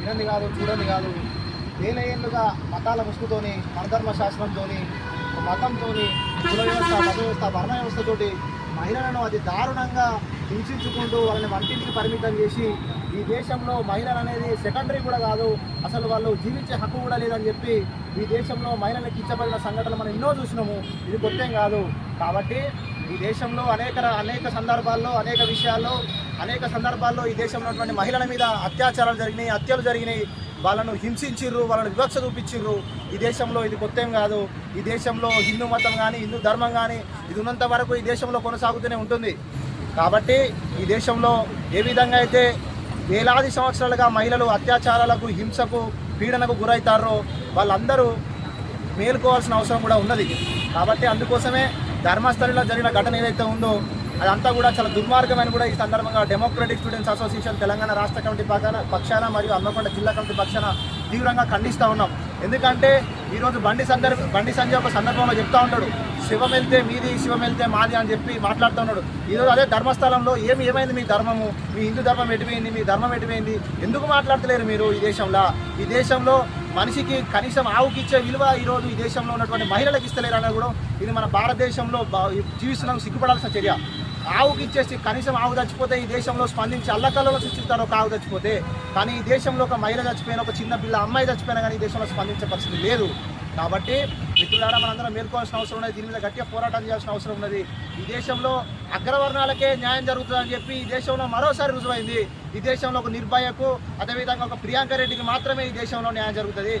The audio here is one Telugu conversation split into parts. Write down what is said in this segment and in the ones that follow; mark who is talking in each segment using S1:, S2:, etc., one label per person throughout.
S1: వినంది కాదు, చూడండి కాదు, వేల ఏళ్ళుగా మతాల ముసుగుతోని, మనధర్మ శాస్త్రంతోని, మతంతోని, కుల వ్యవస్థ, మత వ్యవస్థ, వర్ణ వ్యవస్థతోటి మహిళలను అతి దారుణంగా హింసించుకుంటూ వాళ్ళని వంటింటికి పరిమితం చేసి ఈ దేశంలో మహిళలు అనేది సెకండరీ కూడా కాదు, అసలు వాళ్ళు జీవించే హక్కు కూడా లేదని చెప్పి ఈ దేశంలో మహిళలకు కించబడిన సంఘటనలు మనం ఎన్నో చూసినాము. ఇది కొత్తేం కాదు. కాబట్టి ఈ దేశంలో అనేక సందర్భాల్లో అనేక సందర్భాల్లో ఈ దేశంలో ఉన్నటువంటి మహిళల మీద అత్యాచారాలు జరిగినాయి, హత్యలు జరిగినాయి, వాళ్ళను హింసించిర్రు, వాళ్ళను వివక్ష చూపించిర్రు. ఈ దేశంలో ఇది కొత్తేం కాదు. ఈ దేశంలో హిందూ మతం కానీ, హిందూ ధర్మం కానీ ఇది ఉన్నంత వరకు ఈ దేశంలో కొనసాగుతూనే ఉంటుంది. కాబట్టి ఈ దేశంలో ఏ విధంగా అయితే వేలాది సంవత్సరాలుగా మహిళలు అత్యాచారాలకు, హింసకు, పీడనకు గురవుతారో వాళ్ళందరూ మేలుకోవాల్సిన అవసరం కూడా ఉన్నది. కాబట్టి అందుకోసమే ధర్మస్థలిలో జరిగిన ఘటన ఏదైతే ఉందో అదంతా కూడా చాలా దుర్మార్గమైన కూడా ఈ సందర్భంగా డెమోక్రటిక్ స్టూడెంట్స్ అసోసియేషన్ తెలంగాణ రాష్ట్ర కమిటీ పక్షాన మరియు హన్మకొండ జిల్లా కమిటీ పక్షాన తీవ్రంగా ఖండిస్తూ ఉన్నాం. ఎందుకంటే ఈరోజు బండి సంజయ్ ఒక సందర్భంలో చెప్తా ఉంటాడు, శివం వెళ్తే మీది, శివం వెళ్తే మాది అని చెప్పి మాట్లాడుతూ ఉన్నాడు. ఈరోజు అదే ధర్మస్థలంలో ఏమైంది మీ ధర్మము, మీ హిందూ ధర్మం ఎటుపోయింది, మీ ధర్మం ఎటుపోయింది, ఎందుకు మాట్లాడతలేరు మీరు? ఈ దేశంలో మనిషికి కనీసం ఆవుకి ఇచ్చే విలువ ఈరోజు ఈ దేశంలో ఉన్నటువంటి మహిళలకు ఇస్తలేరు అనేది కూడా ఇది మన భారతదేశంలో జీవిస్తున్నాం సిగ్గుపడాల్సిన చర్య. ఆవుకి ఇచ్చేసి కనీసం ఆవు చచ్చిపోతే ఈ దేశంలో స్పందించి అల్లకల్లో సృష్టిస్తారు ఒక ఆవు చచ్చిపోతే. కానీ ఈ దేశంలో ఒక మహిళ చచ్చిపోయినా, ఒక చిన్న పిల్ల అమ్మాయి చచ్చిపోయినా కానీ ఈ దేశంలో స్పందించే పరిస్థితి లేదు. కాబట్టి మిత్రులారా మనందరం మేల్కోవాల్సిన అవసరం ఉన్నది, దీని మీద గట్టిగా పోరాటం చేయాల్సిన అవసరం ఉన్నది. ఈ దేశంలో అగ్రవర్ణాలకే న్యాయం జరుగుతుందని చెప్పి ఈ దేశంలో మరోసారి రుజువైంది. ఈ దేశంలో ఒక నిర్భయకు, అదేవిధంగా ఒక ప్రియాంక రెడ్డికి మాత్రమే ఈ దేశంలో న్యాయం జరుగుతుంది.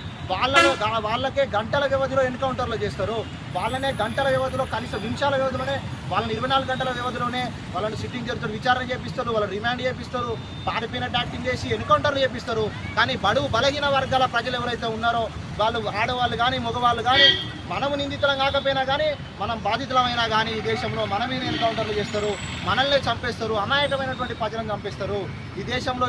S1: వాళ్ళకే గంటల వ్యవధిలో ఎన్కౌంటర్లు చేస్తారు, వాళ్ళనే గంటల వ్యవధిలో, కనీసం నిమిషాల వ్యవధిలోనే, వాళ్ళని 24 గంటల వ్యవధిలోనే వాళ్ళని సిట్టింగ్ జరుగుతారు, విచారణ చేపిస్తారు, వాళ్ళని రిమాండ్ చేపిస్తారు, పారిపోయినట్టు యాక్టింగ్ చేసి ఎన్కౌంటర్లు చేపిస్తారు. కానీ బడుగు బలహీన వర్గాల ప్రజలు ఎవరైతే ఉన్నారో వాళ్ళు, ఆడవాళ్ళు కానీ, మగవాళ్ళు కానీ, మనము నిందితులం కాకపోయినా కానీ, మనం బాధితులమైనా కానీ ఈ దేశంలో మన మీద ఎన్కౌంటర్లు చేస్తారు, మనల్ని చంపేస్తారు, అమాయకమైనటువంటి ప్రజలను చంపేస్తారు. ఈ దేశంలో